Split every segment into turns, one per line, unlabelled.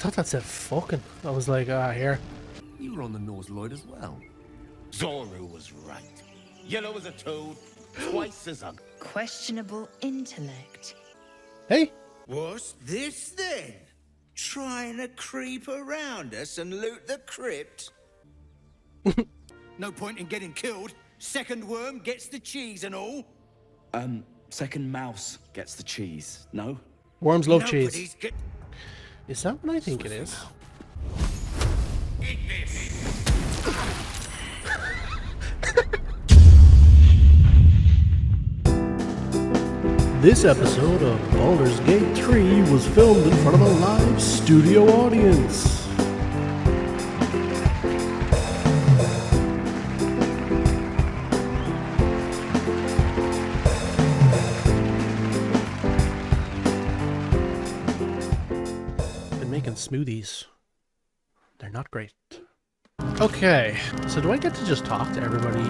thought that said fucking. I was like, here.
You were on the Norse Lloyd as well.
Zoru was right. Yellow as a toad, twice as ugly.
Questionable intellect.
Hey.
What's this then? Trying to creep around us and loot the crypt?
No point in getting killed. Second worm gets the cheese and all.
Second mouse gets the cheese, no?
Worms love cheese.
Nobody's get-
Is that what I think it is?
Eat this.
This episode of Baldur's Gate 3 was filmed in front of a live studio audience. Been making smoothies. They're not great. Okay, so do I get to just talk to everybody?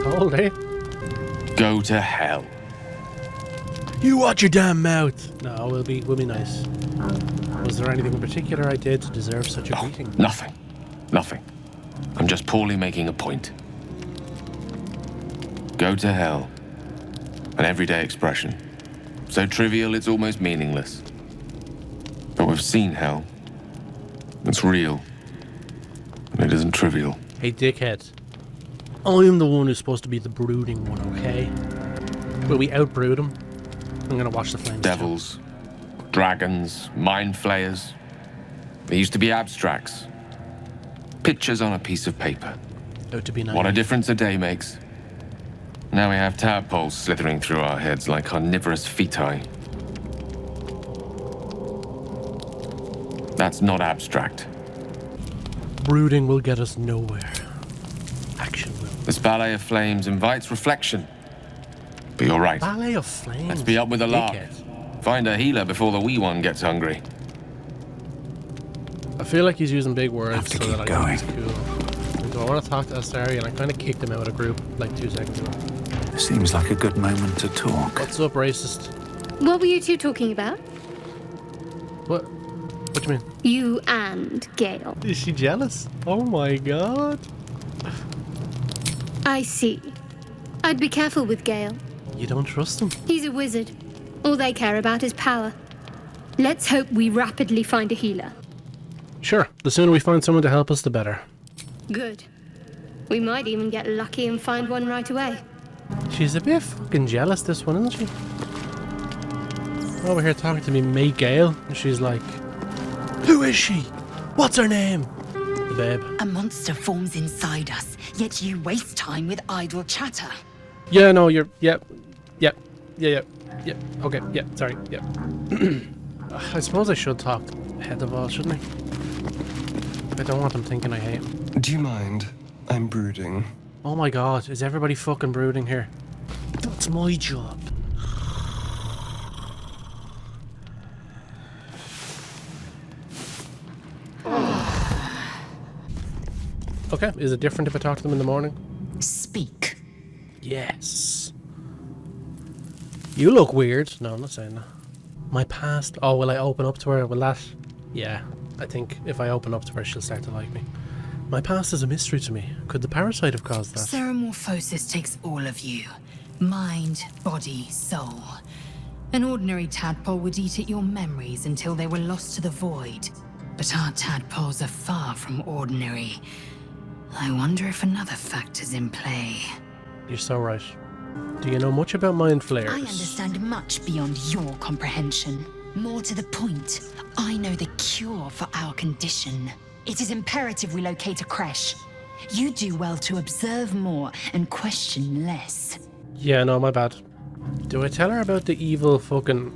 Hold it.
Go to hell.
You watch your damn mouth. No, we'll be nice. Was there anything in particular I did to deserve such a greeting?
Nothing. Nothing. I'm just poorly making a point. Go to hell. An everyday expression. So trivial it's almost meaningless. But we've seen hell. It's real. And it isn't trivial.
Hey, dickhead. I'm the one who's supposed to be the brooding one, okay? Will we outbrood him? I'm gonna watch the flames.
Devils, dragons, mind flayers. They used to be abstracts. Pictures on a piece of paper.
Out to be nice.
What a difference a day makes. Now we have tadpoles slithering through our heads like carnivorous feti. That's not abstract.
Brooding will get us nowhere. Action will.
This ballet of flames invites reflection. But you're right.
Ballet of flames.
Let's be up with the lark.
dickhead.
Find a healer before the wee one gets hungry.
I feel like he's using big words
Have to
so
keep
that I
going.
think it's cool. Do I want to talk to Astarion? I kind of kicked him out of the group like 2 seconds ago.
Seems like a good moment to talk.
What's up, racist?
What were you two talking about?
What? What do you mean?
You and Gale.
Is she jealous? Oh my god.
I see. I'd be careful with Gale.
You don't trust him?
He's a wizard. All they care about is power. Let's hope we rapidly find a healer.
Sure. The sooner we find someone to help us, the better.
Good. We might even get lucky and find one right away.
She's a bit fucking jealous, this one, isn't she? Over here talking to me, mate Gale, and she's like, who is she? What's her name? The babe.
A monster forms inside us, yet you waste time with idle chatter.
Yeah, no, you're, yep, okay, sorry, yep. I suppose I should talk head of all, shouldn't I? I don't want them thinking I hate him.
Do you mind? I'm brooding.
Oh my god, is everybody fucking brooding here? That's my job. Okay, is it different if I talk to them in the morning?
Speak.
Yes. You look weird. No, I'm not saying that. My past. Oh, will I open up to her? Will that? Yeah, I think if I open up to her, she'll start to like me. My past is a mystery to me. Could the parasite have caused that?
Ceramorphosis takes all of you. Mind, body, soul. An ordinary tadpole would eat at your memories until they were lost to the void. But our tadpoles are far from ordinary. I wonder if another factor's in play.
You're so right. Do you know much about mind flayers?
I understand much beyond your comprehension. More to the point, I know the cure for our condition. It is imperative we locate a creche. You do well to observe more and question less.
Yeah, no, my bad. Do I tell her about the evil fucking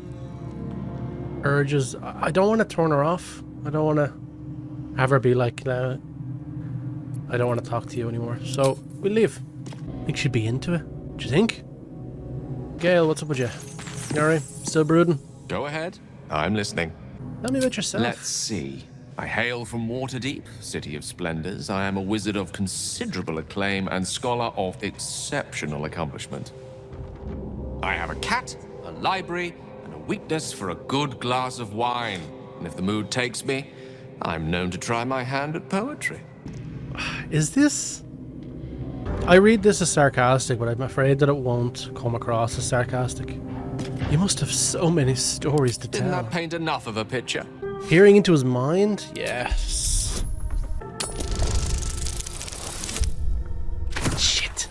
urges? I don't want to turn her off. I don't want to have her be like, I don't want to talk to you anymore. So, we'll leave. I think she'd be into it. Do you think? Gale, what's up with you? You alright? Still brooding?
Go ahead. I'm listening.
Tell me about yourself.
Let's see. I hail from Waterdeep, city of splendors. I am a wizard of considerable acclaim and scholar of exceptional accomplishment. I have a cat, a library, and a weakness for a good glass of wine. And if the mood takes me, I'm known to try my hand at poetry.
Is this... I read this as sarcastic, but I'm afraid that it won't come across as sarcastic. You must have so many stories to
Didn't
tell.
that paint enough of a picture?
Peering into his mind? Yes. Shit.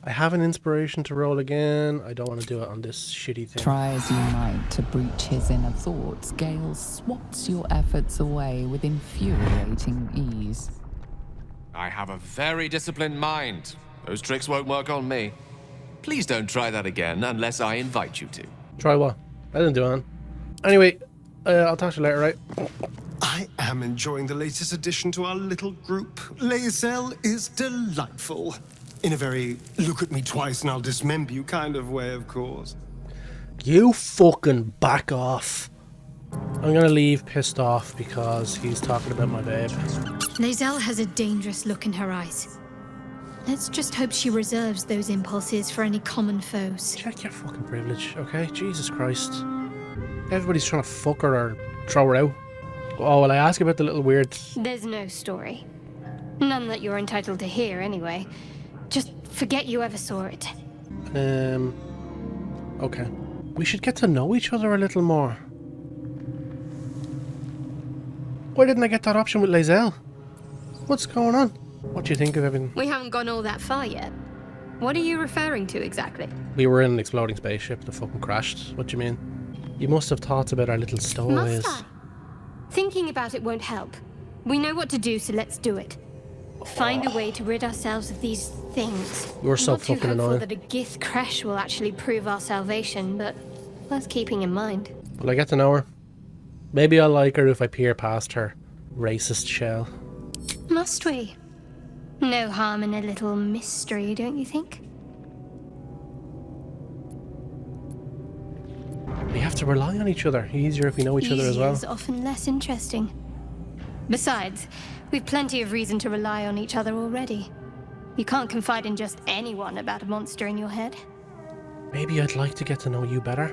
I have an inspiration to roll again. I don't want to do it on this shitty thing.
Try as you might to breach his inner thoughts, Gale swats your efforts away with infuriating ease.
I have a very disciplined mind. Those tricks won't work on me. Please don't try that again unless I invite you to.
Try what? I didn't do it. Anyway, I'll talk to you later, right?
I am enjoying the latest addition to our little group. Lae'zel is delightful. In a very look at me twice and I'll dismember you kind of way, of course.
You fucking back off. I'm gonna leave pissed off because he's talking about my babe.
Lae'zel has a dangerous look in her eyes. Let's just hope she reserves those impulses for any common foes.
Check your fucking privilege, okay? Jesus Christ. Everybody's trying to fuck her or throw her out. Oh, will I ask about the little weird...
There's no story. None that you're entitled to hear, anyway. Just forget you ever saw it.
Okay. We should get to know each other a little more. Why didn't I get that option with Lae'zel? What's going on? What do you think of everything?
We haven't gone all that far yet. What are you referring to exactly?
We were in an exploding spaceship that fucking crashed. What do you mean? You must have thoughts about our little stowaways.
Must I? Thinking about it won't help. We know what to do, so let's do it. Find a way to rid ourselves of these things.
You're so
Not too
fucking
hopeful
annoying.
that a Gith crash will actually prove our salvation, but worth keeping in mind.
Will I get to know her? Maybe I'll like her if I peer past her racist shell.
Must we? No harm in a little mystery, don't you think?
We have to rely on each other. Easier if we know each other as well.
Easier is often less interesting. Besides, we've plenty of reason to rely on each other already. You can't confide in just anyone about a monster in your head.
Maybe I'd like to get to know you better.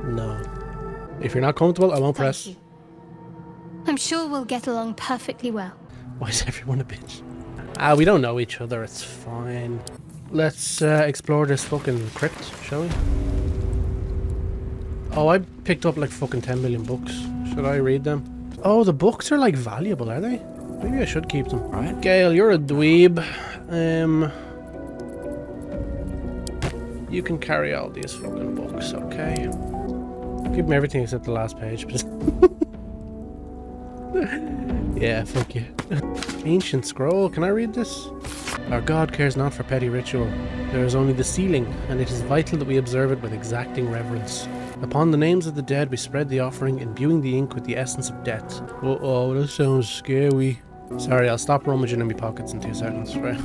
No. If you're not comfortable, I won't
Thank
press.
you. I'm sure we'll get along perfectly well.
Why is everyone a bitch? We don't know each other. It's fine. Let's explore this fucking crypt, shall we? Oh, I picked up like fucking 10 million books. Should I read them? Oh, the books are like valuable, are they? Maybe I should keep them.
Right.
Gale, you're a dweeb. You can carry all these fucking books, okay? Keep them everything except the last page, but yeah, fuck you. Ancient scroll, can I read this? Our god cares not for petty ritual. There is only the sealing, and it is vital that we observe it with exacting reverence. Upon the names of the dead we spread the offering, imbuing the ink with the essence of death. Uh-oh, that sounds scary. Sorry, I'll stop rummaging in my pockets in 2 seconds, right?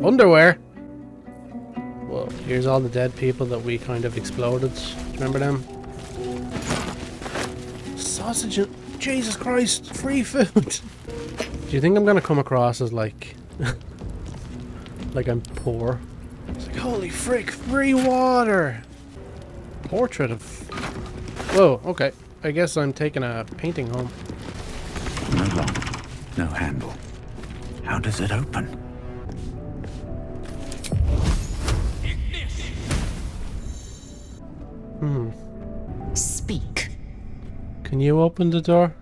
Underwear! Well, here's all the dead people that we kind of exploded. Do you remember them? Sausage and... Jesus Christ! Free food! Do you think I'm gonna come across as like... like I'm poor? It's like, holy frick, free water! Portrait of... Whoa, okay. I guess I'm taking a painting home.
No lock, no handle. How does it open?
Speak.
Can you open the door?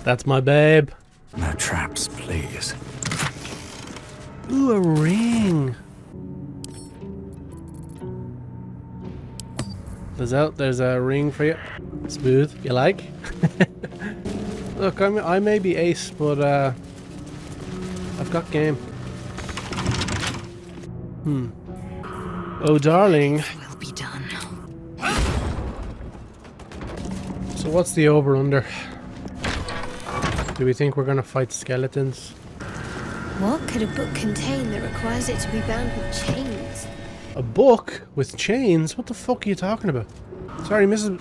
That's my babe.
No traps, please.
Ooh, a ring. There's a ring for you. Smooth. You like? Look, I may be ace, but I've got game. Oh, darling.
Will be done.
So what's the over-under? Do we think we're gonna fight skeletons?
What could a book contain that requires it to be bound with chains?
A book with chains? What the fuck are you talking about? Sorry, Mrs.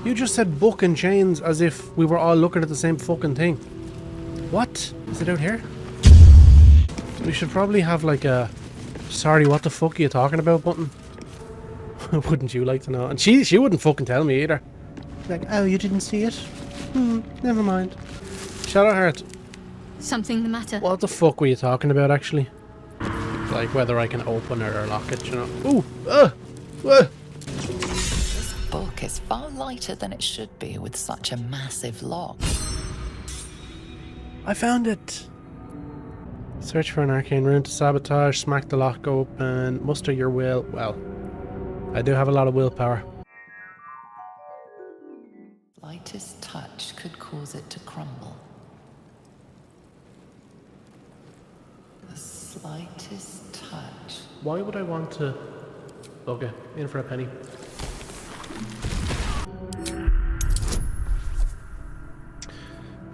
You just said book and chains as if we were all looking at the same fucking thing. What? Is it out here? We should probably have like a sorry, what the fuck are you talking about button. Wouldn't you like to know? And she wouldn't fucking tell me either. Like, oh, you didn't see it? Never mind. Shadowheart.
Something the matter?
What the fuck were you talking about, actually? Like, whether I can open it or lock it, you know? Ooh!
This book is far lighter than it should be with such a massive lock.
I found it! Search for an arcane rune to sabotage, smack the lock open, muster your will. Well, I do have a lot of willpower.
Lightest touch could cause it to crumble. The slightest touch.
Why would I want to... Okay, in for a penny.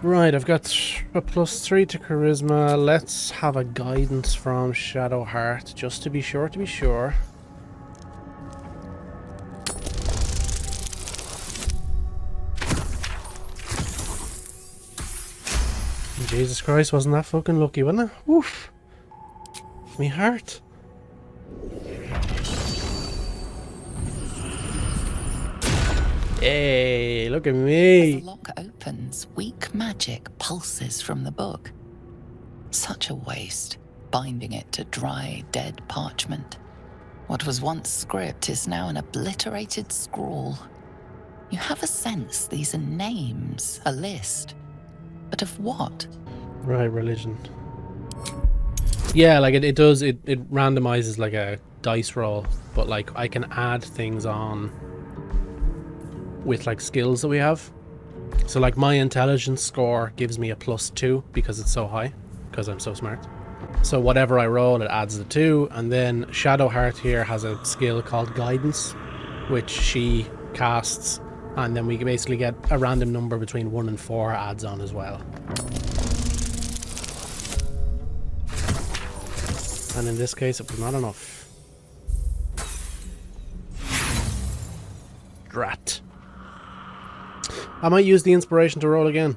Right, I've got a +3 to charisma. Let's have a guidance from Shadowheart, just to be sure, Jesus Christ, wasn't that fucking lucky, wasn't it? Woof. Me heart. Hey, look at me.
As the lock opens, weak magic pulses from the book. Such a waste, binding it to dry, dead parchment. What was once script is now an obliterated scrawl. You have a sense these are names, a list. But of what?
Right, religion. Yeah, like it does, it randomizes like a dice roll, but like I can add things on with like skills that we have. So like my intelligence score gives me a +2 because it's so high, because I'm so smart. So whatever I roll, it adds the 2, and then Shadowheart here has a skill called guidance, which she casts, and then we basically get a random number between 1 and 4 adds on as well. And in this case, it was not enough. Drat. I might use the inspiration to roll again,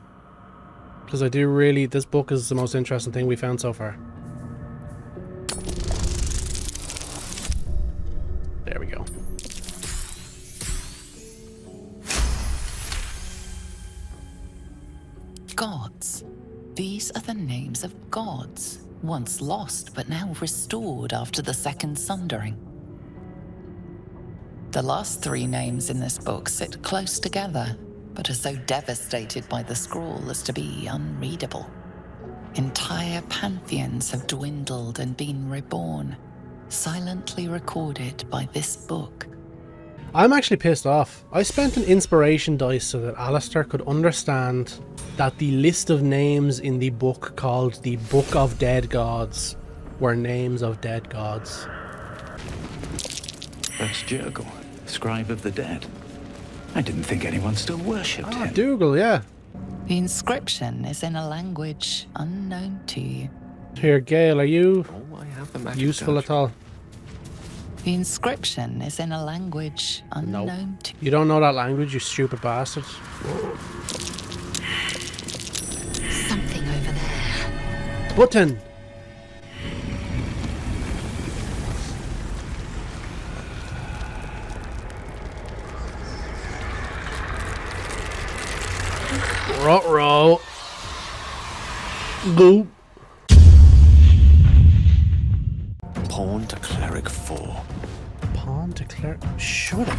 because I do really... This book is the most interesting thing we found so far. There we go.
Gods. These are the names of gods, once lost but now restored after the Second Sundering. The last 3 names in this book sit close together, but are so devastated by the scroll as to be unreadable. Entire pantheons have dwindled and been reborn, silently recorded by this book.
I'm actually pissed off. I spent an inspiration dice so that Alistair could understand that the list of names in the book called the Book of Dead Gods were names of dead gods.
That's Jurgle, scribe of the dead. I didn't think anyone still worshipped him.
Dougal, yeah.
The inscription is in a language unknown to you.
Here, Gale, are you
I have the magic
useful
touch.
at all?
The inscription is in a language unknown to you.
You don't know that language, you stupid bastard.
Something over there.
Button! Ruh-roh. Goop.
Pawn to cleric 4.
Pawn to cleric. Shut up.